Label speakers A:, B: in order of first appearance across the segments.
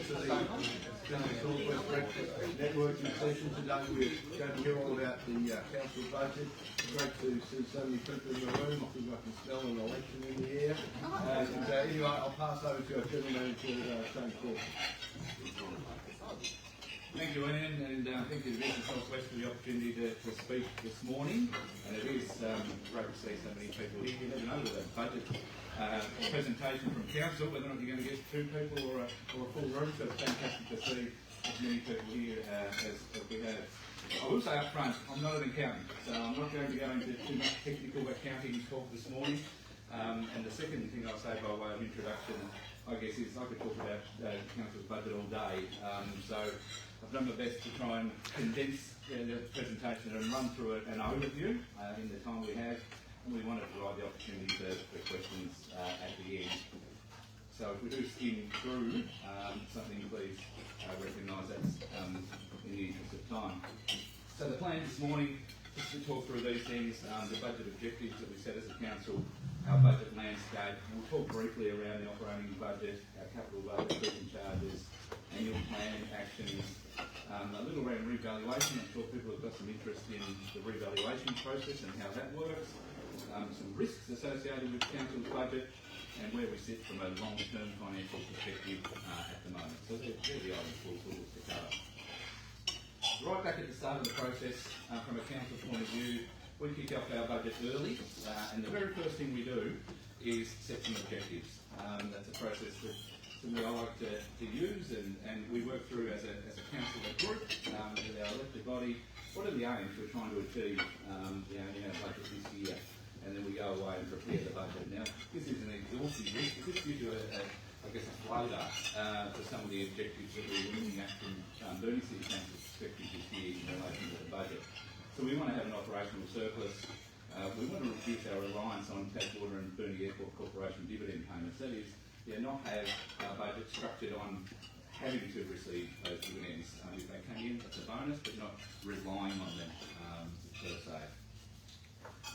A: to the Crawford breakfast networking session today. We're going to hear all about the council budget. It's great to see so many people in the room. I think I can smell an election in the air. And anyway, I'll pass over to our general manager, Shane Crawford.
B: Thank you, Ian, and thank you to Business Northwest for the opportunity to speak this morning. And it is great to see so many people here. You never know with a budget presentation from council whether or not you're going to get 2 people or a full room. So it's fantastic to see as many people here as we have. I will say up front, I'm not an accountant, so I'm not going to go into too much technical accounting talk this morning. And the second thing I'll say by way of introduction, I guess, is I could talk about council's budget all day. So I've done my best to try and condense the presentation and run through an overview in the time we have, and we want to provide the opportunity for questions at the end. So if we do skim through something, please recognise that's in the interest of time. So the plan this morning is to talk through these things, the budget objectives that we set as a council, our budget landscape. We'll talk briefly around the operating budget, our capital budget, and charges, annual plan actions, a little around revaluation. I'm sure people have got some interest in the revaluation process and how that works, some risks associated with council's budget, and where we sit from a long-term financial perspective at the moment. So they're the items we'll look to cover. Right back at the start of the process, from a council point of view, we kick off our budget early, and the very first thing we do is set some objectives. That's a process that something I like to use, and we work through as a council group with our elected body. What are the aims we're trying to achieve in our budget this year? And then we go away and prepare the budget. Now, this is an exhaustive list, but this gives you a flavour for some of the objectives that we're looking at from Burnie City Council's perspective this year in relation to the budget. So we want to have an operational surplus. We want to reduce our reliance on Tadwater and Burnie Airport Corporation dividend payments. That is, not have our budget structured on having to receive those dividends. If they come in, that's a bonus, but not relying on them per se.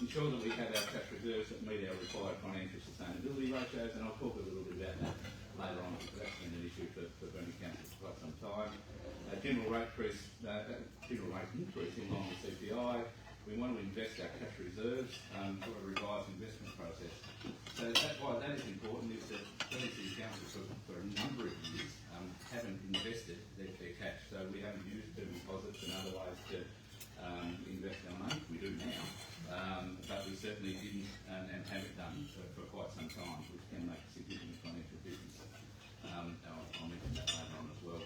B: Ensure that we have our cash reserves that meet our required financial sustainability ratios, and I'll talk a little bit about that later on, because that's been an issue for Burnie Council for quite some time. General rate increase in line with CPI. We want to invest our cash reserves for a revised investment process. So why that is important is that Burnie City Council for a number of years haven't invested their cash. So we haven't used term deposits and other ways to invest our money. We do now, but we certainly didn't and haven't done for quite some time, which can make a significant financial difference. I'll mention that later on as well.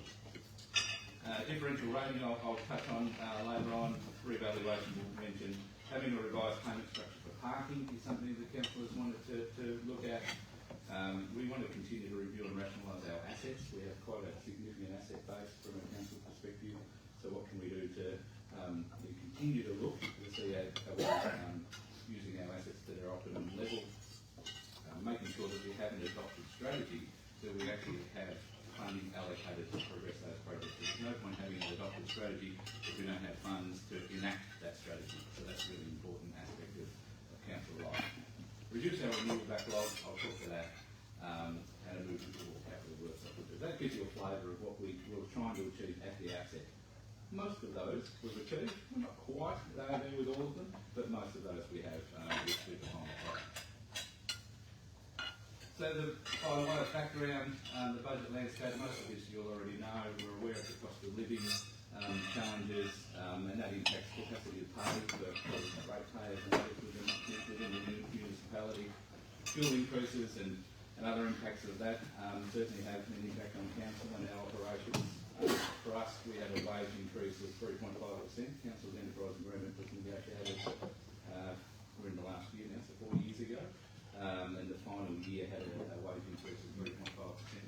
B: Differential rating I'll touch on later on. Revaluation we'll mention. Having a revised payment structure for parking is something the council has wanted to look at. We want to continue to review and rationalise our assets. We have quite a significant asset base from a council perspective. So what can we do to continue to look to see how we're using our assets to their optimum level, making sure that we have an adopted strategy that we actually have funding allocated to progress those projects. There's no point having an adopted strategy if we don't have funds to enact that strategy. So that's a really important aspect of council life. Reduce our renewal backlog, I'll talk to that, and a move into more capital works. That gives you a flavour of what we were trying to achieve at the outset. Most of those we've achieved. We're not quite there with all of them, but most of those we have with the final product. So by way of background, the budget landscape, most of this you'll already know. We're aware of the cost of living challenges, and that impacts capacity to pay for ratepayers and others within the municipality. Fuel increases and other impacts of that certainly have an impact on council and our operations. For us, we had a wage increase of 3.5%. Council's enterprise agreement was negotiated, we're in the last year now, so 4 years ago. And the final year had a wage increase of 3.5%,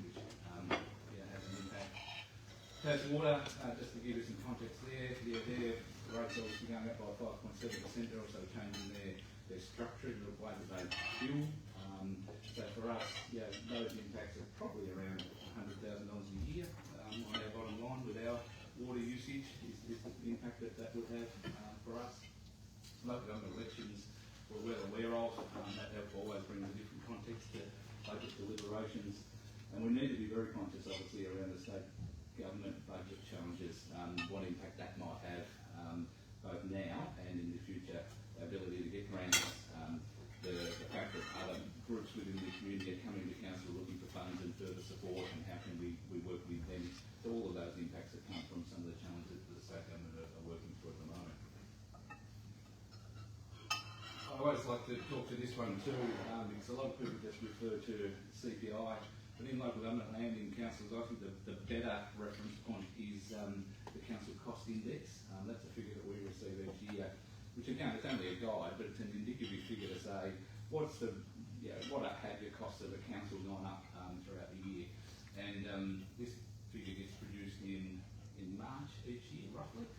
B: which has an impact. Water, just to give you some context there, their rates obviously going up by 5.7%. They're also changing their structure, the way that they fuel. So for us, those impacts are probably around $100,000 a year on our bottom line with our water usage is the impact that would have for us. Local government elections we're well aware of, that always brings a different context to budget deliberations. And we need to be very conscious, obviously, around the state government budget challenges, what impact that might have both now and in the future, the ability to get grants, the fact that other groups within the community are coming to council looking for funds and further support, and how can we work with them. So all of those impacts that come from some of the challenges that the state government are working through at the moment. I always like to talk to this one too, because a lot of people just refer to CPI, but in local government land in councils, I think the better reference point is the council cost index. That's a figure that we receive each year, which again, it's only a guide, but it's an indicative figure to say what have your costs of a council gone up throughout the year. And this figure gets produced in March each year, roughly,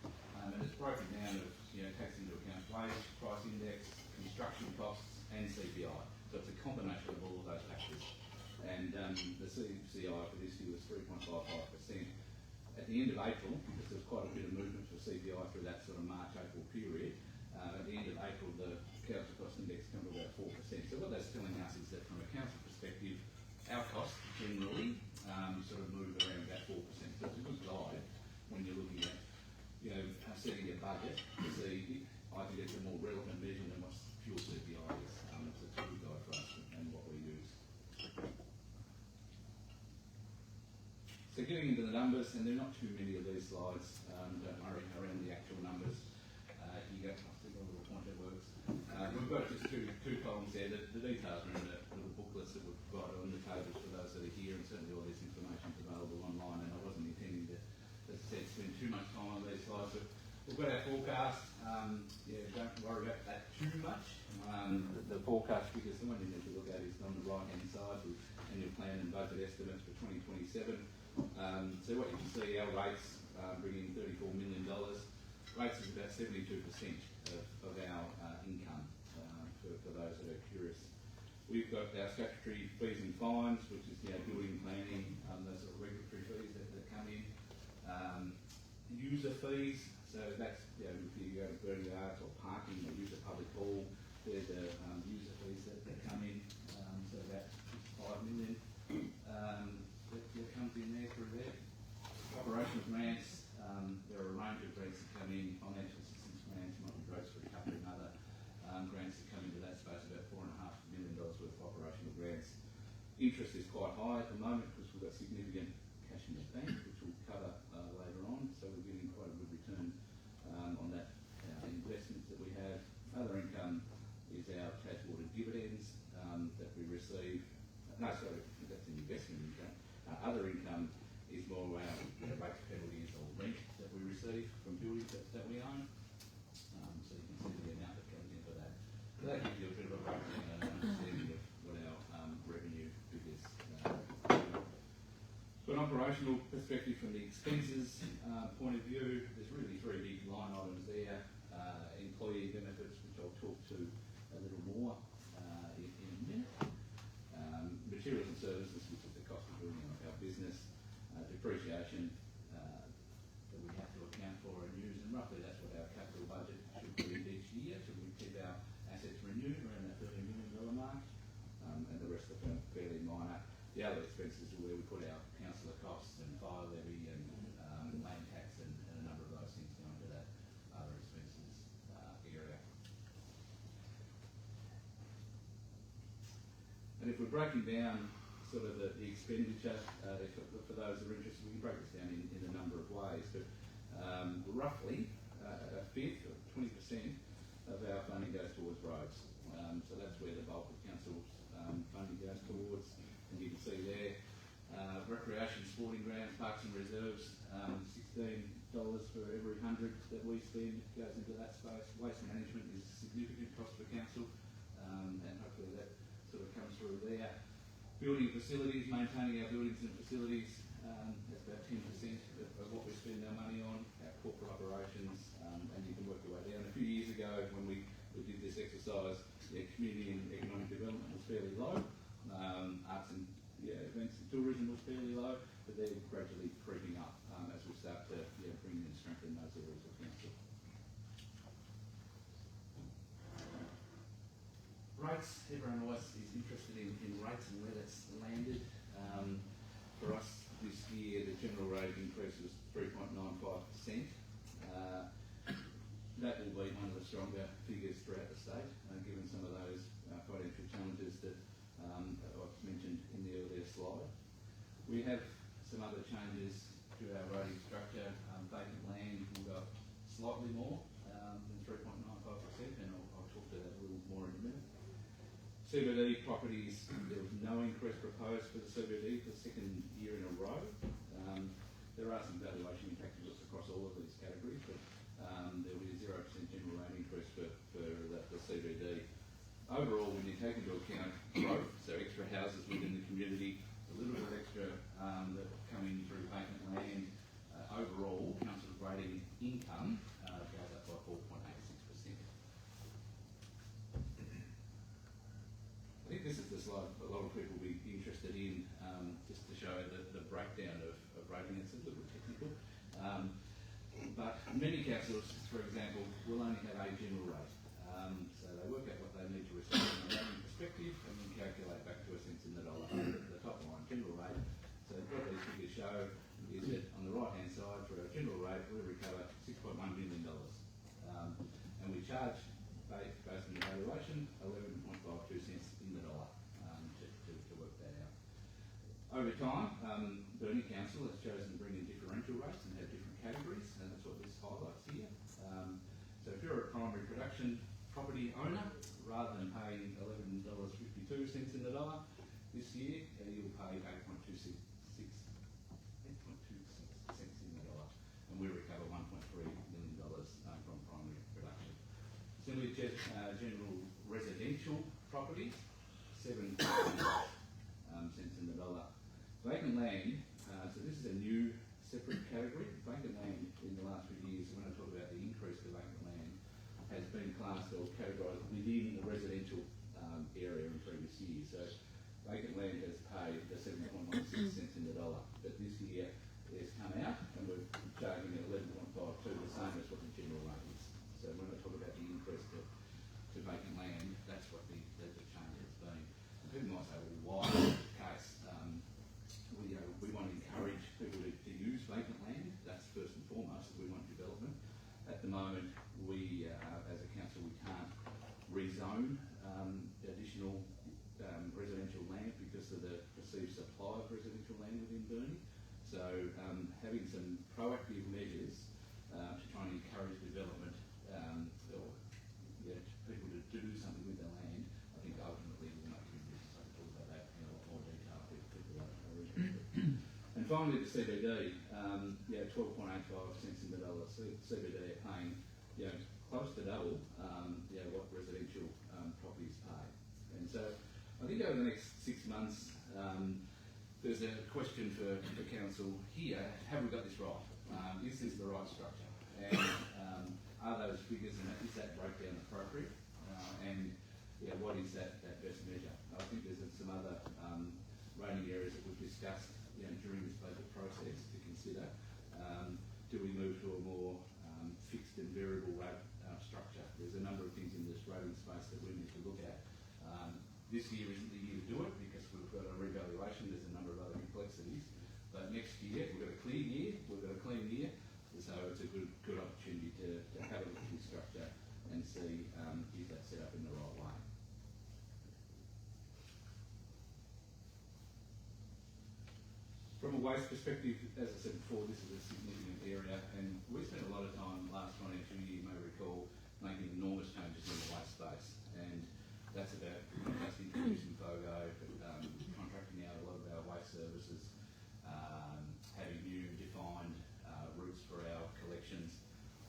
B: and it's broken down of takes into account wage price index, construction costs, and CPI. So it's a combination of all of those factors. And the CPI for this year was 3.55%. At the end of April, because there was quite a bit of movement for CPI through that sort of March-April period, at the end of April, the council cost index came to about 4%. So what that's telling us is that from a council perspective, our costs generally sort of move around about 4%. So it's a good guide when you're looking at, setting a budget to see. I think it's a more relevant measure than what fuel CPI is. So it's a good guide for us and what we use. So getting into the numbers, and there are not too many of these slides, don't worry, around the actual numbers. You go, I'll see how the pointer works. We've got just two columns there. The details are in the little booklets that we've got on the tables for those that are here, and certainly all this information is available online, and I wasn't intending to, as I said, spend too much time on these slides. But we've got our forecast. Don't worry about that too much. The forecast figures, the one you need to look at is on the right-hand side, with annual plan and budget estimates for 2027. So what you can see, our rates bring in $34 million. Rates is about 72% of our income, for those that are curious. We've got our statutory fees and fines, which is building planning, those sort of regulatory fees that come in. User fees, so that's if you go to Burnie or parking or use a public hall, they're the user fees that come in. So about $5 million that comes in there through there. Operational grants, there are a range of grants that come in, financial assistance grants, multi-growth recovery and other grants that come into that space, about $4.5 million worth of operational grants. Interest is quite high at the moment because we've got significant cash in the bank, which we'll cover later on, so we're getting quite a good return on that investments that we have. Other income is our Taswater dividends that we receive. No, sorry, that's an investment income. Other income is more around rates, penalties or rent that we receive from buildings that we own. So you can see the amount that comes into that. So that gives you a bit of a breakdown and an understanding of what our revenue figures From an operational perspective, from the expenses point of view, there's really three big line items there. Employee benefits, which I'll talk to a little more in a minute. Materials and services, which is the cost of doing our business. Depreciation that we have to account for and use, and roughly that's what our capital budget should be each year. So we keep our assets renewed around that $30 million mark, and the rest of them fairly minor. The other expenses are where we put our councillor costs and fire levy and land tax and a number of those things go into that other expenses area. And if we're breaking down sort of the expenditure, for those that are interested, we can break this down in a number of ways, but roughly a fifth, or 20% of our funding goes towards roads. So that's where the bulk of council's funding goes towards, and you can see there, recreation, sporting grounds, parks and reserves, $16 for every 100 that we spend goes into that space. Waste management is a significant cost for council, and hopefully that sort of comes through there. Building facilities, maintaining our buildings and facilities, that's about 10% of what we spend our money on. Our corporate operations, and you can work your way down. A few years ago, when we did this exercise, community and economic development was fairly low. Arts and events and tourism was fairly low, but they're gradually creeping up as we start to bring and strengthen those areas of council. Rates, everyone always is interested in rates and where that's landed. for us this year, the general rate increase was 3.95%. That will be one of the stronger figures throughout the state, given some of those financial challenges that I've mentioned in the earlier slide. We have some other changes to our rating structure. Vacant land will go up slightly more than 3.95%, and I'll talk to that a little more in a minute. CBD properties, there was no increase proposed for the CBD for the second year in a row. There are some valuation impacts across all of these categories, but there will be a 0% general rate increase for the CBD. Overall, when you take into account growth, so extra houses within the community, a little bit extra that come in through vacant land, overall, council's rating income goes up by 4.86%. I think this is the slide a lot of people will be interested in, just to show the breakdown of rating. It's a little technical. But many councils, for example, will only have a general rate. So they work out what they need to receive from a rating perspective and then calculate back to a cents in the dollar. The top line, general rate. So what these figures show is that on the right hand side, for our general rate, we recover $6.1 million. And we charge, based on the valuation, 11.52 cents in the dollar to work that out. Over time, Burnie Council has chosen to bring in differential rates and have different categories, and that's what this highlights here. So if you're a primary production property owner, rather than paying $11.52 in the dollar this year, you'll pay 8.26 cents in the dollar, and we recover $1.3 million from primary production. Similarly, general residential properties, 7 cents in the dollar. Vacant land, so this is a new separate category. Vacant land in the last few years, when I talk about the increase of vacant land, has been classed or categorised within the residential area in previous years. So vacant land has paid the 7.16 cents in the dollar, but this year it's come out and we're charging at 11.52, the same as what the general rate is. So when I talk about the increase to vacant land, that's what the change has been. And people might say, well, why is the case? We want to encourage people to use vacant land. That's first and foremost. We want development. At the moment, we, as a council, we can't rezone additional residential land because of the perceived supply of residential land within Burnie. So having some proactive measures to try and encourage development or people to do something with their land, I think ultimately will make a difference. I can talk about that in a lot more detail if people are interested. And finally, the CBD, 12.85 cents in the dollar. CBD are paying close to double what residential properties pay. And so I think over the next 6 months, there's a question for council here: have we got this right? Is this the right structure? And are those figures and is that breakdown appropriate? And what is that best measure? I think there's some other rating areas that we've discussed during this budget process to consider. Do we move to a more fixed and variable rate structure? There's a number of things in this rating space that we need to look at. This year isn't the year to do it because we've got a revaluation. There's a number of other complexities. But next year, we've got a clean year. So it's a good opportunity to have a look at this structure and see is that set up in the right way. From a waste perspective, as I said before, this is a significant area, and we spent a lot of time last financial year, you may recall, making enormous changes in the waste space, and that's about not just introducing FOGO, but contracting out a lot of our waste services, having new defined routes for our collections,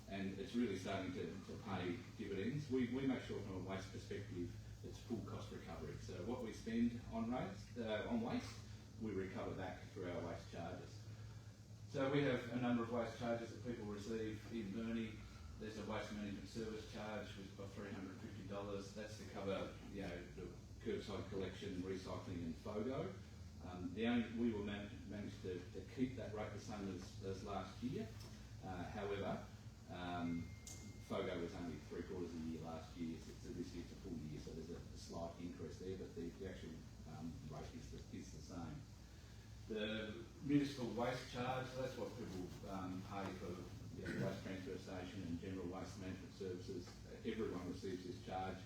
B: and it's really starting to pay dividends. We make sure from a waste perspective it's full cost recovery. So what we spend on waste, we recover back through our waste charges. So we have a number of waste charges that people receive in Burnie. There's a waste management service charge of $350. That's to cover the curbside collection, recycling and FOGO. We will manage to keep that rate the same as last year. However, FOGO was only 3/4 of the year last year, so this year it's a full year, so there's a slight increase there, but the actual rate is the same. The municipal waste charge, so that's what people pay for the waste transfer station and general waste management services. Everyone receives this charge,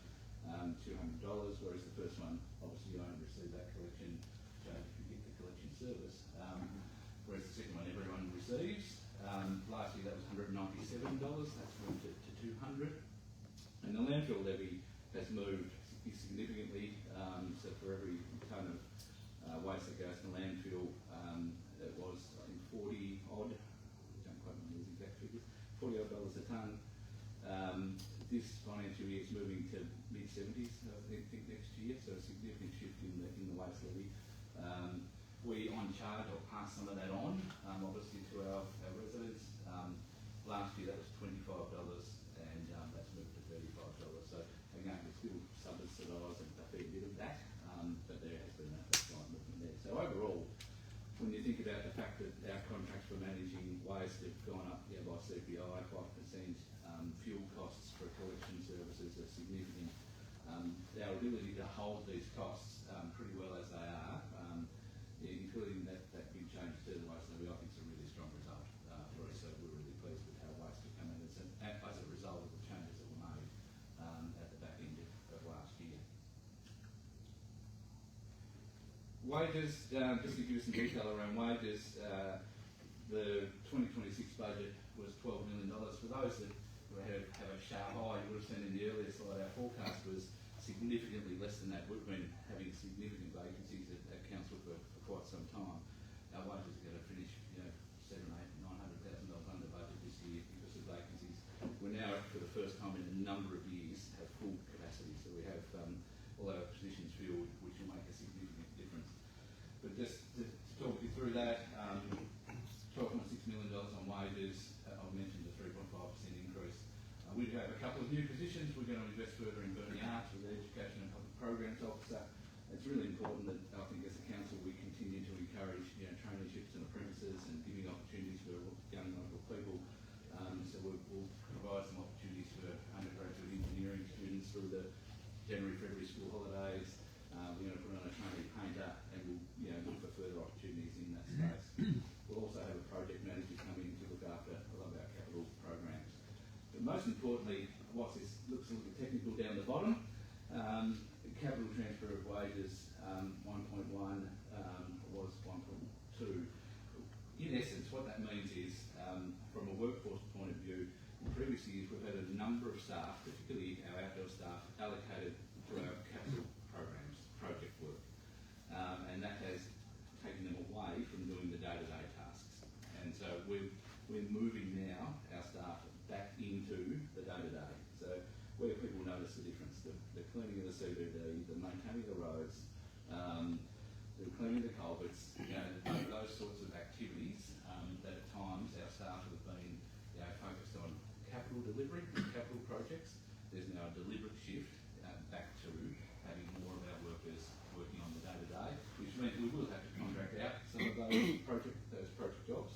B: $200, whereas the first one, obviously you only receive that collection charge if you get the collection service. Whereas the second one everyone receives. Last year that was $197, that's moved to $200. And the landfill levy has moved significantly, so for every tonne of waste that goes to landfill, it was, I think, 40 odd, I don't quite remember the exact figures, $40 odd a tonne. This financial year is moving to mid-70s, I think, next year, so a significant shift in the waste levy. We on charge or pass some of that on, obviously to our residents. Last year that was $25 and that's moved to $35. So again, we're still subsidising a fair bit of that, but there has been a slight movement there. So overall, when you think about the fact that our contracts for managing waste have gone up by CPI 5%, fuel costs for collection services are significant. Our ability to hold these costs pretty well as they are, including that big change to the waste levy, I think is a really strong result for us. So we're really pleased with how waste has come in as a result of the changes that were made at the back end of last year. Wages, just to give you some detail around wages, the 2026 budget was $12 million. For those that have a sharp eye, you would have seen in the earlier slide, our forecast was significantly less than that. We've been having significant vacancies at council for quite some time. Our wages are going to finish, $700,000, $800,000, $900,000 under budget this year because of vacancies. We're now, for the first time in a number of years, have full capacity. So we have all our positions filled, which will make a significant difference. But just to talk you through that, $12.6 million on wages. I've mentioned the 3.5% increase. We have a couple of new positions. We're going to invest further in Burnie Arts with the Education and Public Programs Officer. It's really important that I think as a council we continue to encourage traineeships and apprentices and giving opportunities for young local people. So we'll provide some opportunities for undergraduate engineering students through the January-February school holidays. We're going to put on a trainee painter and we'll look for further opportunities in that space. We'll also have a project manager coming to look after a lot of our capital programs. But most importantly, whilst this looks a little bit technical down the bottom, capital transfer of wages 1.1 was 1.2. In essence, what that means is, from a workforce point of view, in previous years we've had a number of staff, particularly our outdoor staff, allocated to our capital programs, project work, and that has taken them away from doing the day-to-day tasks. And so we're moving now our staff back into the day-to-day. So where people notice the difference, the cleaning of the CBD, the maintaining the roads, the cleaning the culverts, those sorts of activities that at times our staff have been focused on capital delivery, capital projects. There's now a deliberate shift back to having more of our workers working on the day-to-day, which means we will have to contract out some of those project jobs.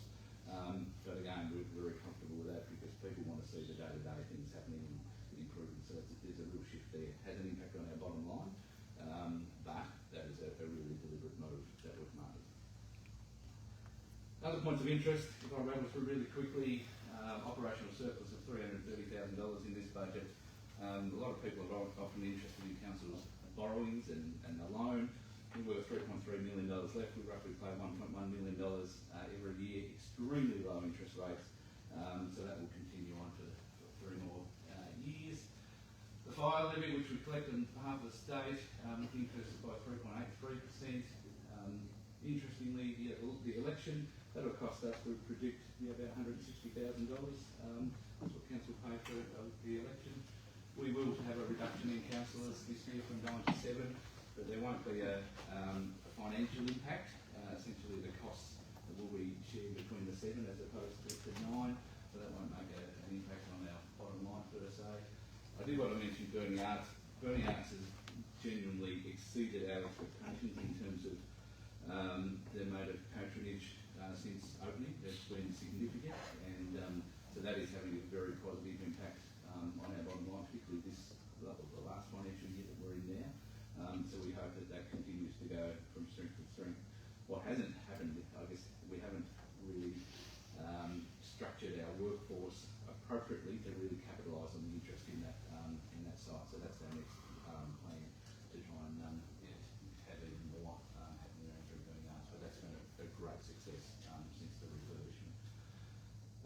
B: But again, we're very comfortable with that because people want to see the day-to-day things happening and improving. So there's a real shift there. It has an impact on our bottom line, but that is a really deliberate move that we've made. Other points of interest, if I rattle through really quickly, operational surplus of $330,000 in this budget. A lot of people are often interested in council's borrowings and the loan. We've got $3.3 million left. We roughly pay $1.1 million every year, extremely low interest rates. So that will continue on for 3 more years. The fire levy, which we collect on behalf of the state, increases by 3.83%. Interestingly, the election, that will cost us, we predict, about $160,000. That's what council paid for the election. We will have a reduction in councillors this year from 9 to 7, but there won't be a financial impact. Essentially, the costs will be shared between the 7 as opposed to 9, so that won't make an impact on our bottom line per se. I did want to mention Burnie Arts. Burnie Arts has genuinely exceeded our expectations in terms of their mode of patronage since opening. That's been significant, and so that is having a very positive impact on our bottom line, particularly the last financial year that we're in now. So we hope that continues to go from strength to strength. What hasn't happened, I guess, we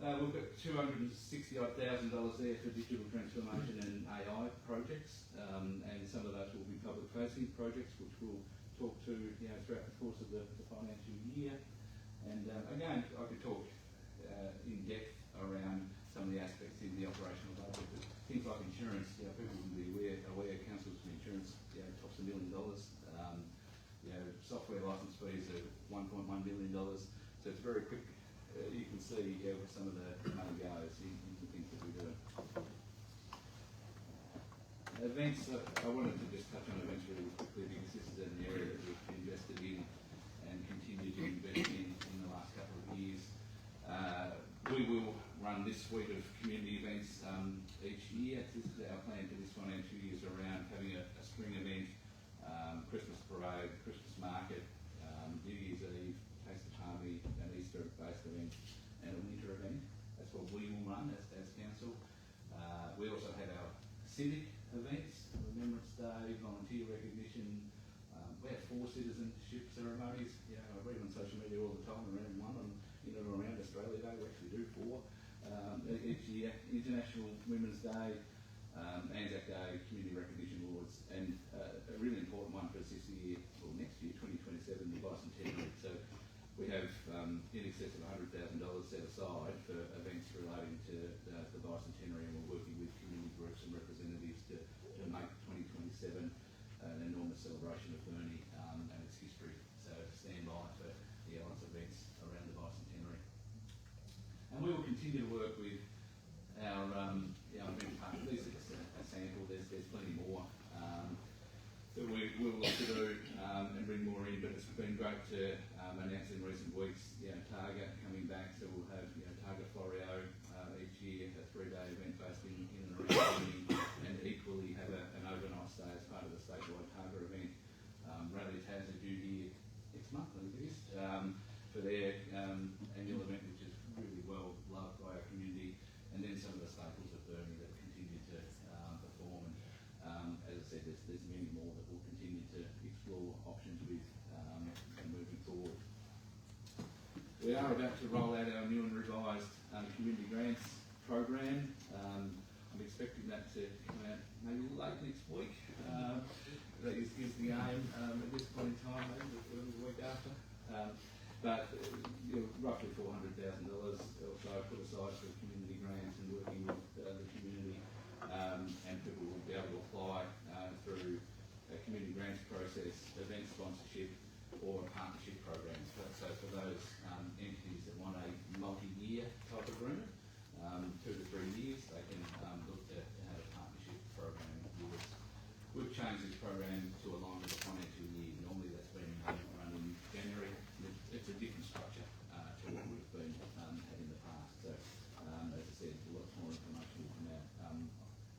B: We've got $260,000 there for digital transformation and AI projects, and some of those will be public-facing projects, which we'll talk to throughout the course of the financial year. And again, I could talk in depth around some of the aspects in the operational budget, but things like insurance, people wouldn't be aware councils for insurance tops $1 million. Software license fees are $1.1 million, so it's very quick. You can see where some of the money goes into things that we do. Events, I wanted to just touch on events really quickly because this is an area that we've invested in and continue to invest in the last couple of years. We will run this suite of community events each year. This is our plan for this financial year, is around having a spring event, Christmas parade, Christmas market, New Year's Eve, Taste of Harmony, an Easter-based event, and a winter event. That's what we will run as council. We also have our civic events, Remembrance Day, volunteer recognition. We have 4 citizenship ceremonies. I read on social media all the time around one on around Australia Day. We actually do 4 each year. International Women's Day, Anzac Day, Community Recognition Awards, and a really important one for us this year, or next year, 2027, the bicentenary. So we have in excess of $100,000 set aside for events relating to the bicentenary, and we're working with community groups and representatives to make 2027 an enormous celebration of Burnie and its history. So stand by for the elements events around the bicentenary. And we will continue to work with our event partners. This is a sample. There's plenty more that we will look to do and bring more in, but it's been great to announce in recent weeks, Target coming back, so we'll have Target Florio each year, a 3-day event based in and around Burnie, and equally have an overnight stay as part of the statewide Target event. Rally Taz are due here next month, I think it is, for their annual event, which is really well loved by our community, and then some of the staples of Burnie that continue to perform. And as I said, there's many more that we'll continue to explore options with and moving forward. We are about to roll out our new and revised community grants program. I'm expecting that to come out maybe late next week. That is the aim at this point in time, maybe the week after. But roughly $400,000 or so put aside for community grants and working with the community, and people will be able to apply through a community grants process, event sponsorship, or a partnership program. So for those entities that want a multi-year type agreement, 2 to 3 years, they can look to have a partnership program with us. We've changed this program to align with the financial year. Normally that's been run in January. It's a different structure to what we've been had in the past. So as I said, lots more information will come out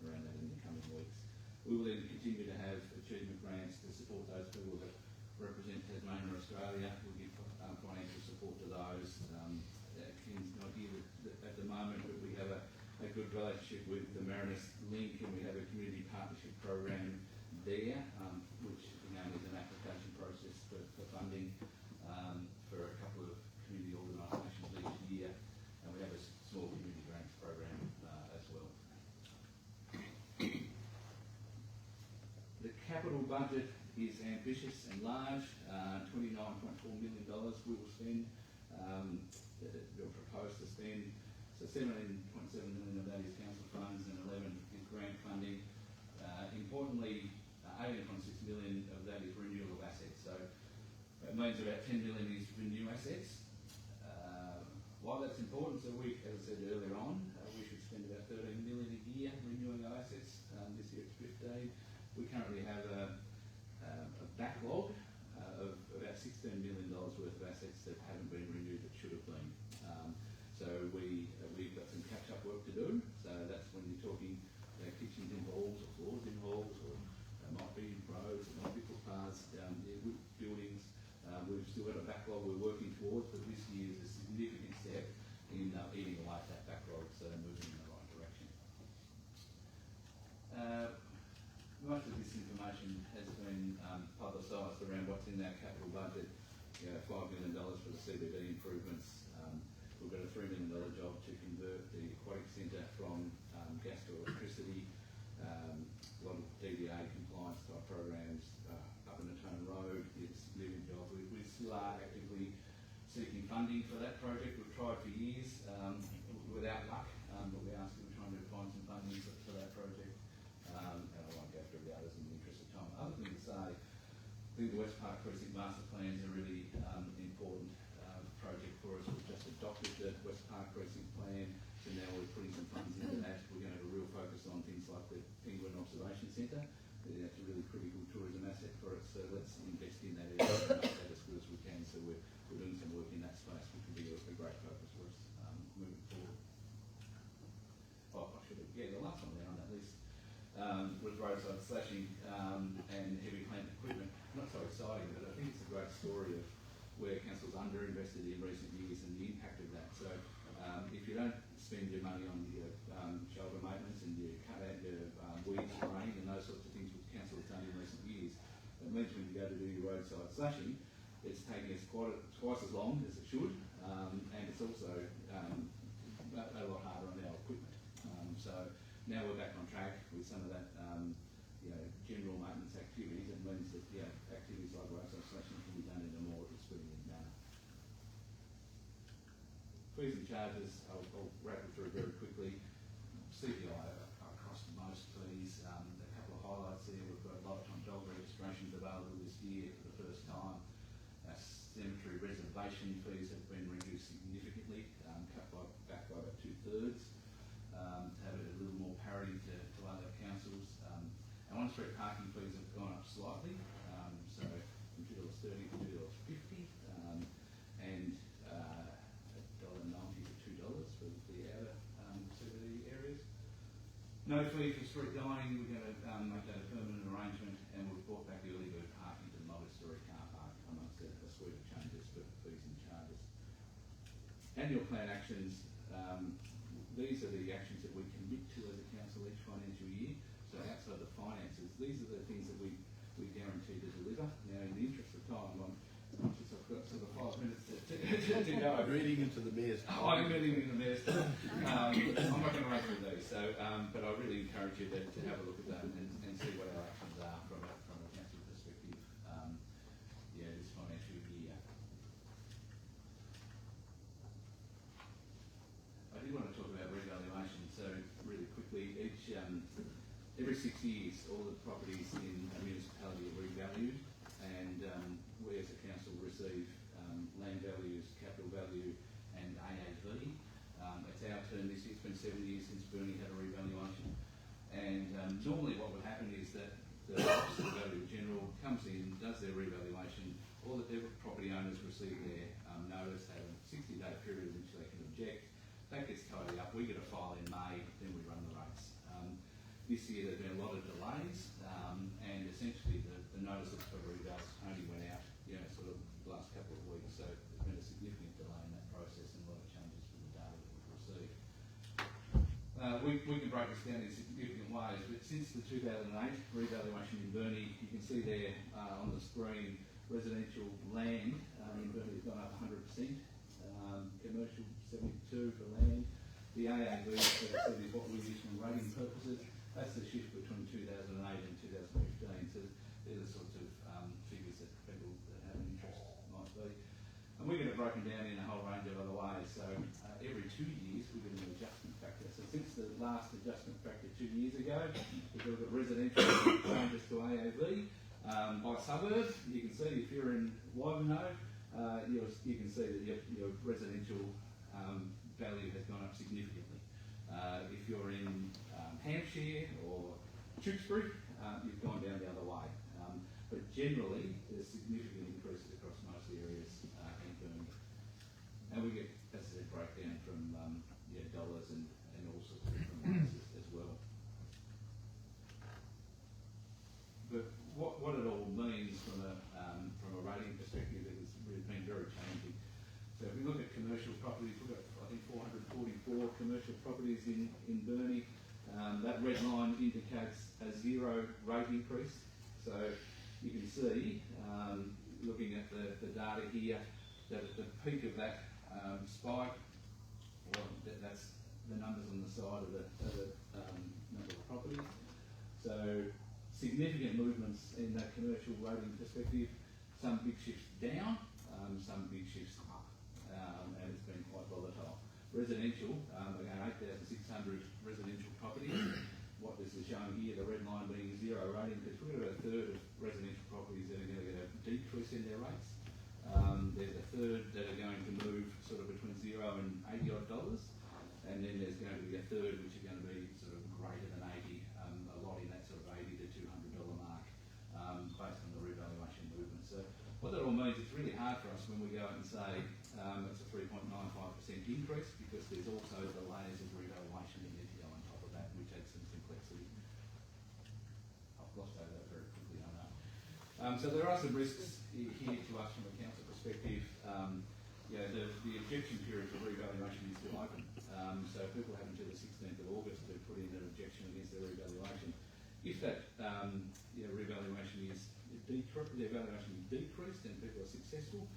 B: around that in the coming weeks. We will then continue to have achievement grants to support those people that represent Tasmania or Australia. We'll give financial support to those. Ken's not here at the moment, but we have a good relationship with the Marinus Link, and we have a community partnership program there, which again is an application process for funding for a couple of community organisations each year, and we have a small community grants program as well. The capital budget is ambitious and large, $29.4 million we will spend, we're proposed to spend, so $17.7 million of that is council funds and 11 is grant funding. Importantly, $18.6 million of that is renewable assets, so it means about $10 million is for new assets. Why that's important, so we, as I said earlier on, we should spend about $13 million a year renewing our assets. This year it's 15. We currently have a backlog of about $16 million worth of assets that haven't been renewed that should have been. So we've got some catch-up work to do. So that's when you're talking kitchens in halls or floors in halls, or it might be roads, it might be footpaths, buildings. We've still got a backlog we're working towards, but this year is a significant step in eating away at that backlog, so moving in the right direction. Most of this information has been publicised around what's in our capital budget. $5 million for the CBD improvements. We've got a $3 million job to convert tried for years without luck, but we are still trying to find some funding for that project. And I won't go through the others in the interest of time. Other than to say, I think the West Park Precinct Master Plan is a really important project for us. We've just adopted the West Park Precinct Plan, so now we're putting some funds into that. We're going to have a real focus on things like the Penguin Observation Centre. That's a really critical tourism asset for us, so let's invest in that area and make that as good as we can. So we're doing some work in that space, which will be a great focus for us moving forward. Oh, I should have, the last one there on that list was roadside slashing and heavy plant equipment. Not so exciting, but I think it's a great story of where council's underinvested in recent years and the impact of that. So if you don't spend your money on your shoulder maintenance and you cut out your weed spraying and those sorts of things which council has done in recent years, it means when you go to do your roadside slashing, it's taking us twice as long as it should, and it's also a lot harder on our equipment. So now we're back on track with some of that general maintenance activities. It means that activities like roadside slashing can be done in a more expedient manner. Fees and charges, I'll rattle through very quickly. CPI across most fees. A couple of highlights there. We've got lifetime dog registrations available this year for the first time. Our cemetery reservation fees have been reduced significantly, cut back by about 2/3, to have it a little more parity to other councils. Our on-street parking fees have gone up slightly, so from $2.30 to $2.50, and $1.90 to $2 for the outer CBD areas. No fee for street dining. We're going to make that a permanent arrangement, and we've brought back the early bird parking to the multi-storey car park amongst a suite of changes for fees and charges. Annual plan actions. These are the actions that we commit to as a council each financial year. So outside the finances, these are the things that we guarantee to deliver. Now, in the interest of time, I'm conscious I've got sort of 5 minutes to go.
A: I'm reading into the mayor's.
B: I'm reading into the mayor's. I'm not going to run through these, so but I really encourage you to have a look at that and see what our actions are from a council perspective. This financial year. I did want to talk about revaluation. So really quickly, every 6 years, all the properties in a municipality are revalued, and we as a council receive land values, capital value, and AAV. It's our turn this year. It's been 7 years since Burnie had a revaluation, and normally what would happen is that the Office of the Value General comes in, does their revaluation, all the property owners receive their notice, have a 60-day period in which they can object. That gets tidied up. We get a file in May, then we run the rates. This year there's been a lot of delays, and essentially the notices for revals only went out, sort of the last couple of weeks. So there's been a significant delay in that process and a lot of changes for the data that we've received. We can break this down in significant ways, but since the 2008 revaluation in Burnie, you can see there on the screen, residential land in Burnie has gone up 100%, commercial 72 for land. The AAV, as I said, is what we use for rating purposes. That's the shift between 2008 and 2015. So they're the sorts of figures that people that have an interest might be. And we get it broken down in a whole range of other ways. So every 2 years we get an adjustment factor. So since the last adjustment factor 2 years ago, we've got residential changes to AAV. By suburb, you can see if you're in Wivenhoe, you can see that your residential value has gone up significantly. If you're in Hampshire or Tewkesbury, you've gone down the other way. But generally, there's significant increases across most areas in Burnie. And we get, as I said, breakdown from dollars and all sorts of different ways as well. But what it all means from a rating perspective is really been very challenging. So if we look at commercial properties, we've got I think 444 commercial properties in Burnie. That red line indicates a 0 rate increase. So you can see, looking at the data here, that at the peak of that spike, that's the numbers on the side of the number of properties. So significant movements in that commercial rating perspective, some big shifts down, some big shifts up, and it's been quite volatile. residential, again 8,600 residential properties. What this is showing here, the red line being zero rating, because we've got a third of residential properties that are going to get a decrease in their rates. There's a third that are going to move sort of between $0 and $80 odd, and then there's going to be a third which are going to be sort of greater than 80, a lot in that sort of $80 to $200 mark, based on the revaluation movement. So what that all means, it's really hard for us when we go out and say it's a 3.95% increase, because there's also the layers of revaluation that need to go on top of that, which adds some complexity. I've glossed over that very quickly, I know. So there are some risks here to us from a council perspective. The objection period for revaluation is still open. So people have until the 16th of August to put in an objection against their revaluation. If that revaluation is decreased and people are successful,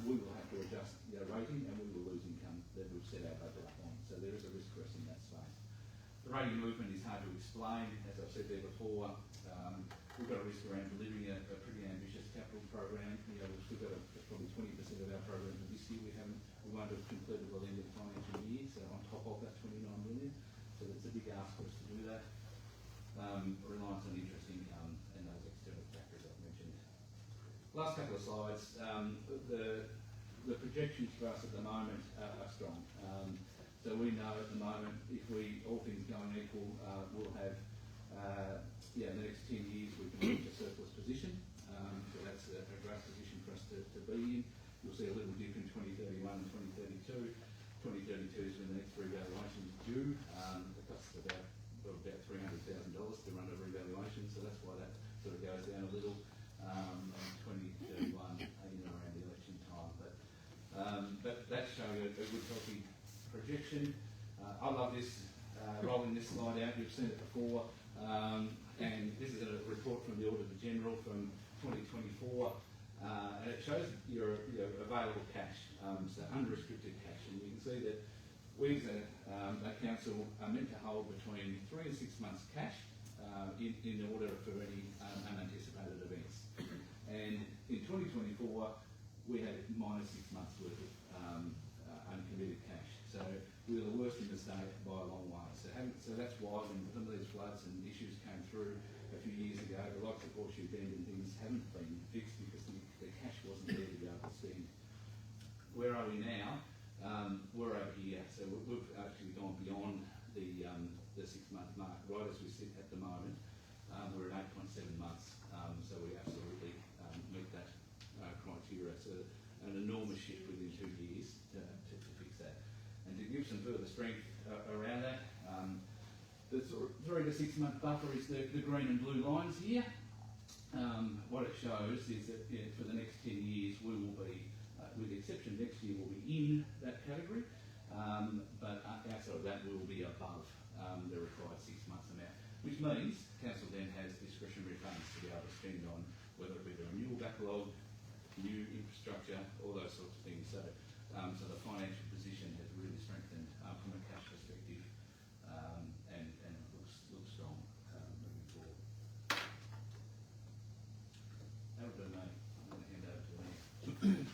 B: we will have to adjust our rating and we will lose income that we've set our budget on. So there is a risk for us in that space. The rating movement is hard to explain, as I've said there before. We've got a risk around delivering a pretty ambitious capital program. We've still got probably 20% of our program for this year. We won't have completed by the end of the financial year, so on top of that 29 million. So that's a big ask for us to do that. Reliance on interest income and those external factors I've mentioned. Last couple of slides. The projections for us at the moment are strong. So we know at the moment, if all things going equal, we'll have the next 10 years we can reach a surplus position. So that's a great position for us to be in. You'll see a little dip in 2031 and 2032. 2032 is when the next revaluation is due. It costs about $300,000 to run a revaluation, so that's why that sort of goes down a little. And 2031 around the election time. But that's showing a good healthy projection. I love this, rolling this slide out. You've seen it before. And this is a report from the Auditor General from 2024, and it shows your available cash, so unrestricted cash. And you can see that we as a council are meant to hold between 3 and 6 months cash in order for any unanticipated events. And in 2024, we had minus 6 months worth of uncommitted cash. So we were the worst in the state by a long way. So that's why when some of these floods and issues came through a few years ago, the likes of Horseshoe Bend and things haven't been fixed because the cash wasn't there to be able to spend. Where are we now? We're over here. So we've actually gone beyond the 6 month mark, right as we sit at the moment. We're at 8.7 months. So we absolutely meet that criteria. So an enormous shift within 2 years to fix that. And to give some further strength around that, the 3 to 6 month buffer is the green and blue lines here. What it shows is that for the next 10 years we will be, with the exception of next year, we'll be in that category, but outside of that we will be above the required 6 months amount, which means council then has discretionary funds to be able to spend on whether it be the renewal backlog, new infrastructure, all those sorts of things. So the financial position has really strengthened from a cash perspective, and looks strong moving forward. That would be me. I'm going to hand over to Lee.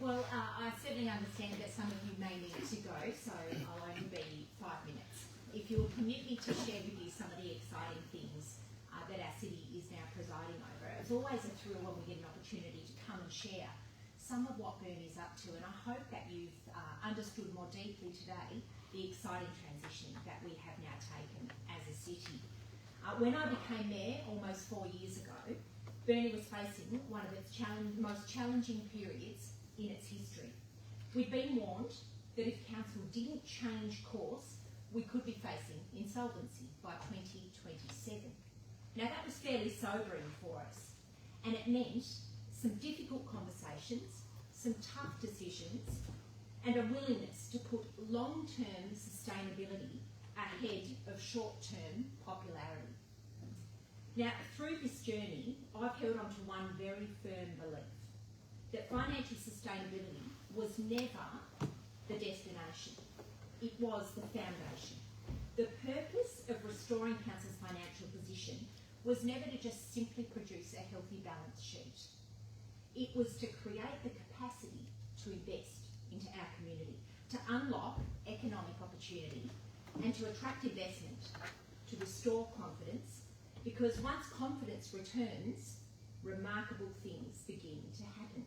C: Well, I certainly understand that some of you may need to go, so I'll only be 5 minutes. If you'll permit me to share with you some of the exciting things that our city is now presiding over. It's always a thrill when we get an opportunity to come and share some of what Burnie is up to, and I hope that you've understood more deeply today the exciting transition that we have now taken as a city. When I became mayor almost 4 years ago, Burnie was facing one of its most challenging periods in its history. We'd been warned that if council didn't change course, we could be facing insolvency by 2027. Now that was fairly sobering for us, and it meant some difficult conversations, some tough decisions, and a willingness to put long-term sustainability ahead of short-term popularity. Now, through this journey, I've held on to one very firm belief, that financial sustainability was never the destination, it was the foundation. The purpose of restoring council's financial position was never to just simply produce a healthy balance sheet. It was to create the capacity to invest into our community, to unlock economic opportunity and to attract investment, to restore confidence, because once confidence returns, remarkable things begin to happen.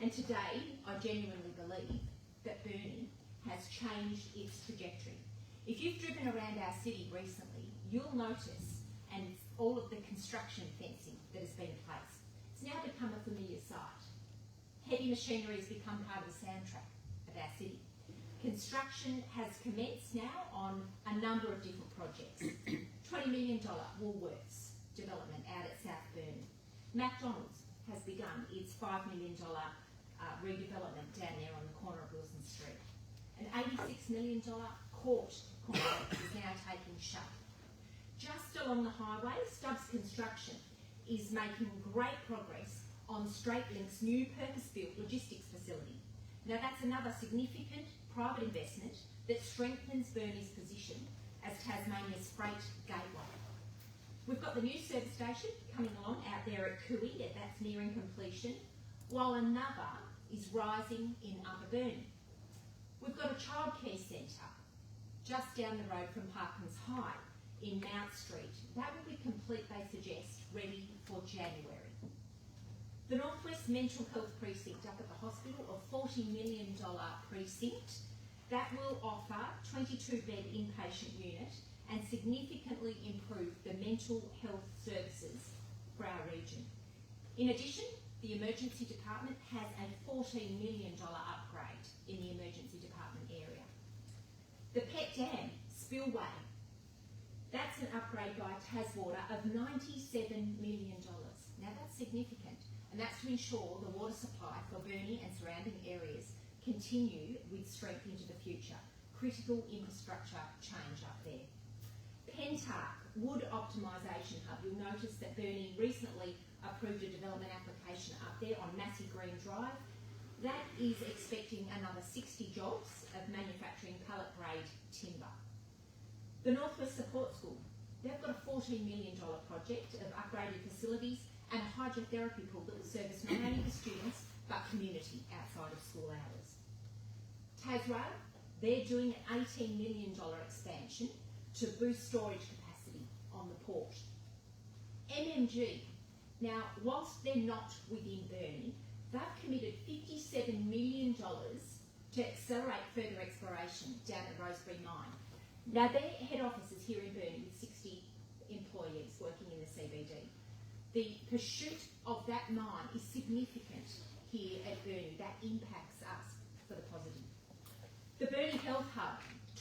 C: And today, I genuinely believe that Burnie has changed its trajectory. If you've driven around our city recently, you'll notice, and it's all of the construction fencing that has been in place. It's now become a familiar sight. Heavy machinery has become part of the soundtrack of our city. Construction has commenced now on a number of different projects. $20 million Woolworths development out at South Burnie. McDonald's has begun its $5 million redevelopment down there on the corner of Wilson Street. An $86 million court complex is now taking shape. Just along the highway, Stubbs Construction is making great progress on Straight Link's new purpose-built logistics facility. Now that's another significant private investment that strengthens Burnie's position as Tasmania's freight gateway. We've got the new service station coming along out there at Cooey, that's nearing completion, while another is rising in Upper Burnie. We've got a childcare centre just down the road from Parklands High in Mount Street. That will be complete, they suggest, ready for January. The Northwest Mental Health Precinct up at the hospital, a $40 million precinct, that will offer 22-bed inpatient unit and significantly improve the mental health services for our region. In addition, the emergency department has a $14 million upgrade in the emergency department area. The Pet Dam spillway, that's an upgrade by Taswater of $97 million. Now that's significant, and that's to ensure the water supply for Burnie and surrounding areas continue with strength into the future. Critical infrastructure change up there. Pentark Wood Optimisation Hub. You'll notice that Burnie recently approved a development application up there on Massey Green Drive. That is expecting another 60 jobs of manufacturing pallet grade timber. The Northwest Support School, they've got a $14 million project of upgraded facilities and a hydrotherapy pool that will service not only the students but community outside of school hours. Tasrail, they're doing an $18 million expansion to boost storage capacity on the port. MMG, now whilst they're not within Burnie, they've committed $57 million to accelerate further exploration down at Rosebery Mine. Now their head office is here in Burnie with 60 employees working in the CBD. The pursuit of that mine is significant here at Burnie. That impacts us for the positive. The Burnie Health Hub,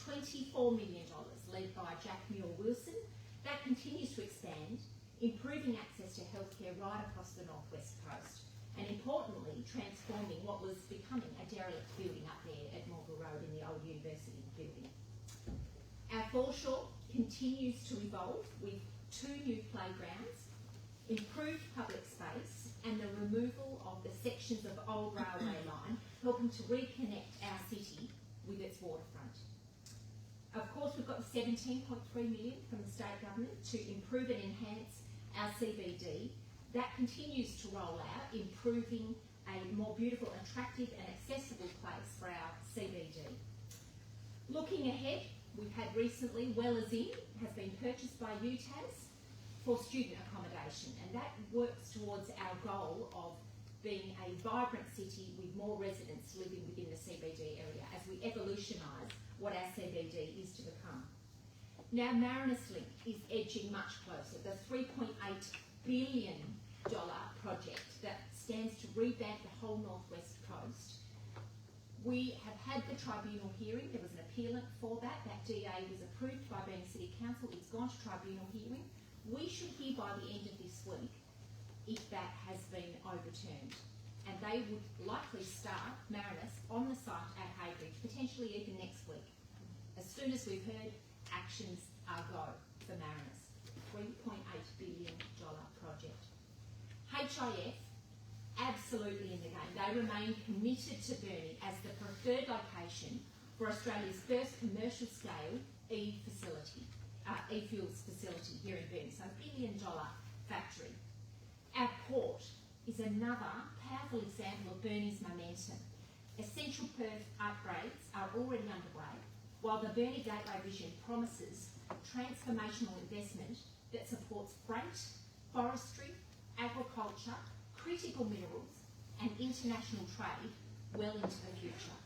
C: $24 million, led by Jack Muir-Wilson. That continues to expand, improving access to healthcare right across the Northwest Coast, and importantly, transforming what was becoming a derelict building up there at Morville Road in the old university building. Our foreshore continues to evolve with 2 new playgrounds, improved public space, and the removal of the sections of old railway line, helping to reconnect our city with its waterfront. Of course, we've got the $17.3 million from the state government to improve and enhance our CBD. That continues to roll out, improving a more beautiful, attractive and accessible place for our CBD. Looking ahead, we've had recently, Wellers Inn has been purchased by UTAS for student accommodation, and that works towards our goal of being a vibrant city with more residents living within the CBD area as we evolutionise what our CBD is to become. Now Marinus Link is edging much closer, the $3.8 billion project that stands to revamp the whole Northwest Coast. We have had the tribunal hearing. There was an appealant for that. That DA was approved by Burnie City Council. It's gone to tribunal hearing. We should hear by the end of this week if that has been overturned. And they would likely start Marinus on the site at Haybridge, potentially even next week. As soon as we've heard, actions are go for Marinus. $3.8 billion project. HIF, absolutely in the game. They remain committed to Burnie as the preferred location for Australia's first commercial scale facility. e-fuels facility here in Burnie, so $1 billion factory. Our port is another powerful example of Burnie's momentum. Essential Perth upgrades are already underway, while the Burnie Gateway Vision promises transformational investment that supports freight, forestry, agriculture, critical minerals and international trade well into the future.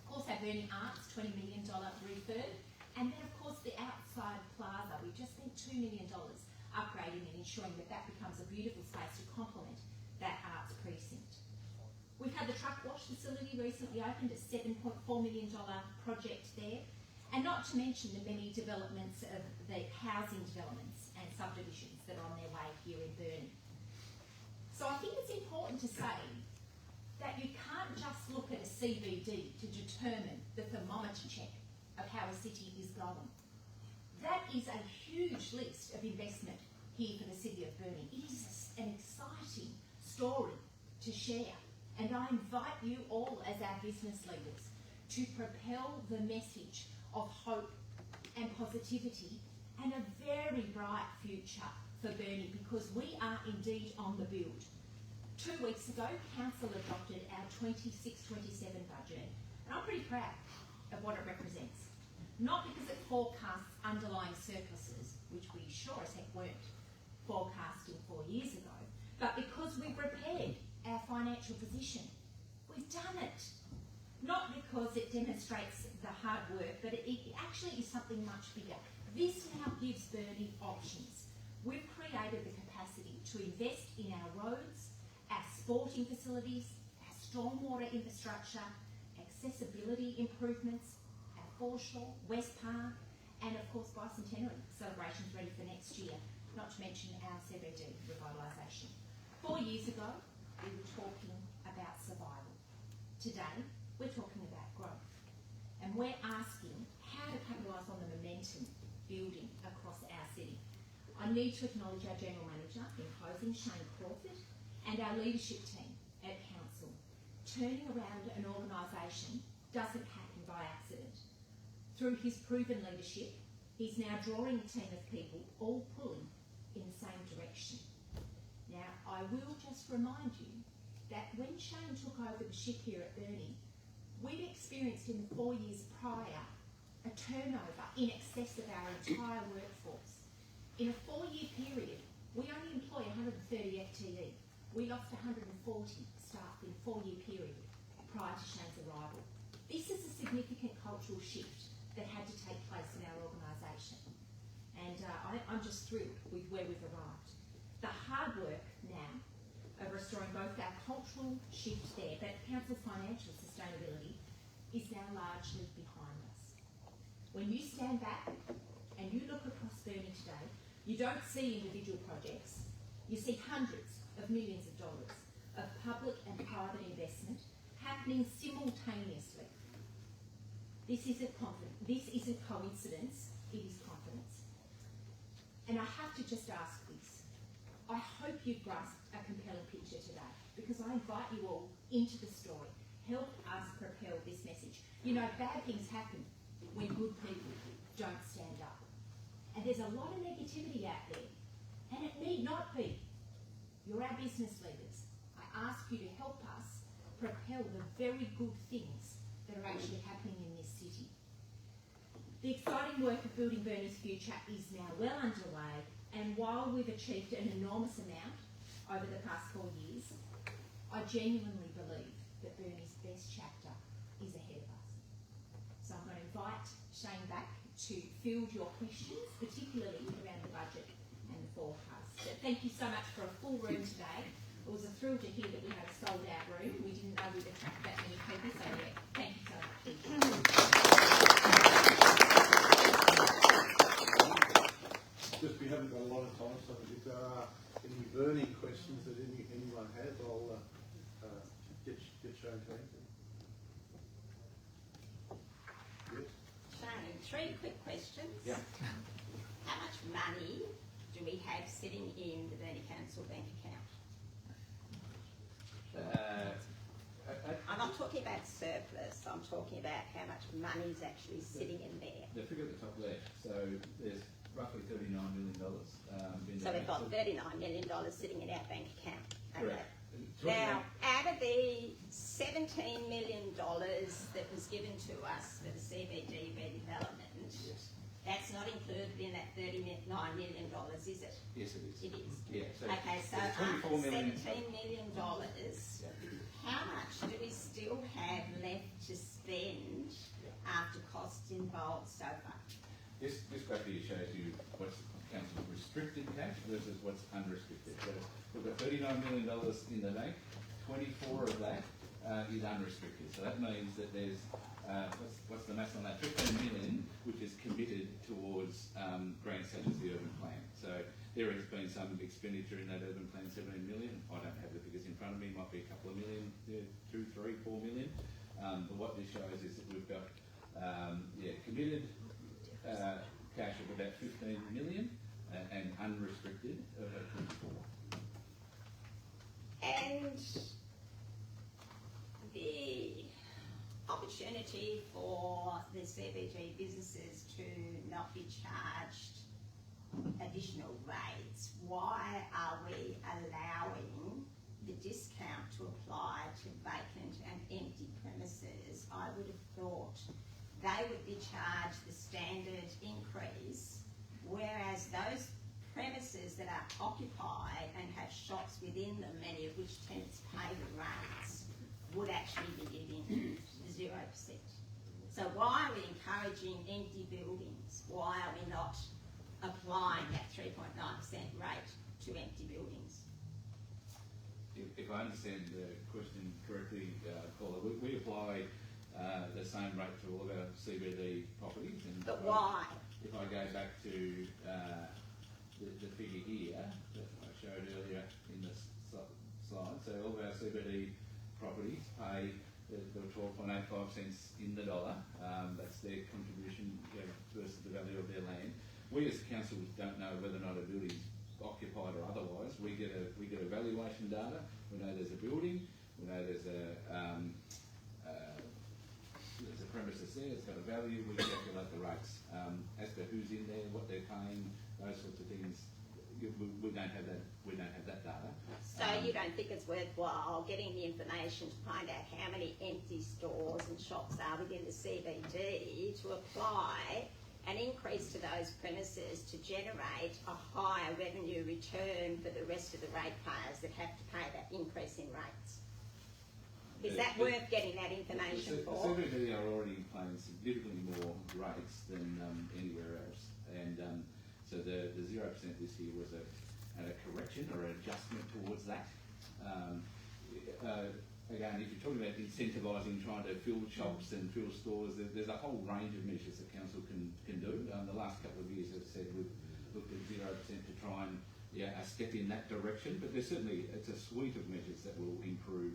C: Of course, our Burnie Arts $20 million refurb, and then of course the outside plaza, we just spent $2 million upgrading and ensuring that that becomes a beautiful space to complement that arts precinct. We've had the truck wash facility recently opened, a $7.4 million project there, and not to mention the many developments of the housing developments and subdivisions that are on their way here in Burnie. So I think it's important to say that you can't just look at a CBD to determine the thermometer check of how a city is going. That is a huge list of investment here for the city of Burnie. It is an exciting story to share, and I invite you all as our business leaders to propel the message of hope and positivity and a very bright future for Burnie, because we are indeed on the build. 2 weeks ago, Council adopted our 26-27 budget, and I'm pretty proud of what it represents. Not because it forecasts underlying surpluses, which we sure as heck weren't forecasting 4 years ago, but because we've repaired our financial position. We've done it. Not because it demonstrates the hard work, but it actually is something much bigger. This now gives Burnie options. We've created the capacity to invest in our roads, our sporting facilities, our stormwater infrastructure, accessibility improvements, our foreshore, West Park, and of course bicentenary celebrations ready for next year, not to mention our CBD revitalisation. 4 years ago, we were talking about survival. Today, we're talking about growth. And we're asking how to capitalise on the momentum building across our city. I need to acknowledge our General Manager in closing, Shane Crawford, and our leadership team at Council. Turning around an organisation doesn't happen by accident. Through his proven leadership, he's now drawing a team of people all pulling in the same direction. Now, I will just remind you that when Shane took over the ship here at Burnie, we'd experienced in the 4 years prior a turnover in excess of our entire workforce. In a 4-year period, we only employ 130 FTE. We lost 140 staff in a 4-year period prior to Shane's arrival. This is a significant cultural shift that had to take place in our organisation. And I'm just thrilled with where we've arrived. The hard work now of restoring both our cultural shift there, but council's financial sustainability is now largely behind us. When you stand back and you look across Burnie today, you don't see individual projects, you see hundreds of millions of dollars of public and private investment happening simultaneously. This isn't coincidence, it is confidence. And I have to just ask this. I hope you've grasped a compelling picture today, because I invite you all into the story. Help us propel this message. You know, bad things happen when good people don't stand up. And there's a lot of negativity out there, and it need not be. You're our business leaders. I ask you to help us propel the very good things that are actually happening in this city. The exciting work of building Burnie's future is now well underway, and while we've achieved an enormous amount over the past 4 years, I genuinely believe that Burnie's best chapter is ahead of us. So I'm going to invite Shane back to field your questions, particularly around the budget and the forecast. But thank you so much for a full room today. It was a thrill to hear that we had a sold-out room. We didn't know we'd attract that many people, so yeah, thank you so much.
A: Just we haven't got a lot of time, so if there are any burning questions that anyone has, I'll get Shane to answer. Yes?
D: Shane, 3 quick questions.
A: Yeah.
D: How much money do we have sitting in the Burnie Council bank account? I'm not talking about about surplus. I'm talking about how much money is actually sitting in there.
B: The figure at the top left, so there's roughly $39 million.
D: So we've got $39 million sitting in our bank account.
B: Correct.
D: Now, out of the $17 million that was given to us for the CBD redevelopment, that's not included in that $39 million, is it?
B: Yes, it is.
D: It is.
B: Yeah. So
D: Okay, so
B: there's
D: after
B: $24 million.
D: $17 million, how much do we still have left to spend after costs involved so far?
B: This graph here shows you what's council's restricted cash versus what's unrestricted. So we've got $39 million in the bank. 24 of that is unrestricted. So that means that there's what's the mass on that? 15 million, which is committed towards grants such as the urban plan. So there has been some expenditure in that urban plan, 17 million. I don't have the figures in front of me. Might be a couple of million, 2, 3, 4 million. But what this shows is that we've got committed cash of about 15 million and unrestricted of 24.
D: And the opportunity for the CBG businesses to not be charged additional rates, why are we allowing the discount to apply to vacant and empty premises? I would have thought they would be charged the standard increase, whereas those premises that are occupied and have shops within them, many of which tenants pay the rates, would actually be giving 0%. So why are we encouraging empty buildings? Why are we not applying that 3.9% rate to empty buildings?
B: If I understand the question correctly, Paula, we apply the same rate to all of our CBD properties. And
D: but why?
B: If I go back to the figure here that I showed earlier in the slide, so all of our CBD properties pay the 12.85 cents in the dollar. That's their contribution versus the value of their land. We as councils don't know whether or not a building's occupied or otherwise. We get a valuation data. We know there's a building. We know there's a premises there. It's got a value. We calculate the rates as to who's in there, what they're paying, those sorts of things. We don't have that. We don't have that data.
D: So you don't think it's worthwhile getting the information to find out how many empty stores and shops are within the CBD to apply an increase to those premises to generate a higher revenue return for the rest of the ratepayers that have to pay that increase in rates? Is that worth getting that information for?
B: CBD are already paying significantly more rates than anywhere else, and so the 0% this year was a correction or an adjustment towards that. Again, if you're talking about incentivising, trying to fill shops and fill stores, there's a whole range of measures that council can do. The last couple of years, as I said, we've looked at 0% to try and a step in that direction, but there's certainly, it's a suite of measures that will improve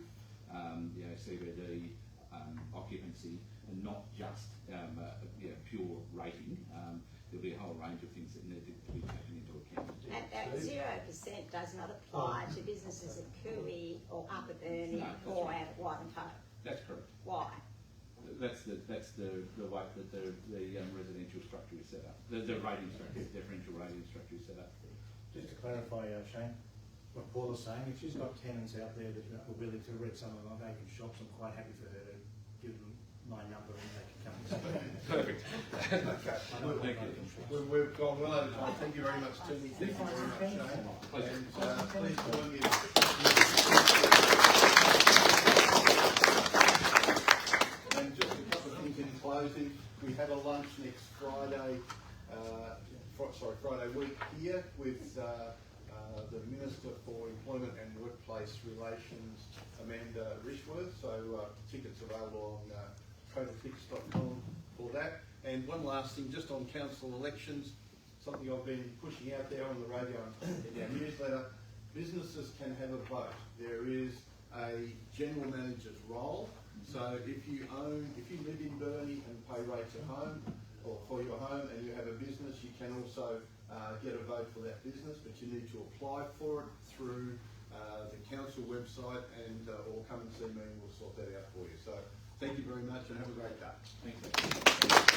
B: CBD occupancy and not just pure rating. There'll be a whole range of things that need to be taken into account.
D: And that 0% does not apply to businesses at Cooey or Upper Burnie or out at White.
B: That's correct.
D: Why?
B: That's the way that the residential structure is set up. The rating structure, differential rating structure is set up.
E: Just to clarify, Shane, what Paula's saying, if she's got tenants out there that are willing to rent some of my vacant shops, I'm quite happy for her to give them my number and they can come and see.
B: Perfect.
A: Okay.
B: Thank you.
A: We've gone well over time. Thank you very much, Timmy. Thank you very much, Shane.
B: Pleasure.
A: And please join me. And just a couple of things in closing. We have a lunch next Friday, Friday week here with the Minister for Employment and Workplace Relations, Amanda Rishworth. So tickets available on codafix.com for that. And one last thing, just on council elections, something I've been pushing out there on the radio and in our newsletter, businesses can have a vote. There is a general manager's role. So if you live in Burnie and pay rates at home, or for your home, and you have a business, you can also get a vote for that business, but you need to apply for it through the council website, and or come and see me and we'll sort that out for you. So Thank you very much and have a great day.
B: Thanks.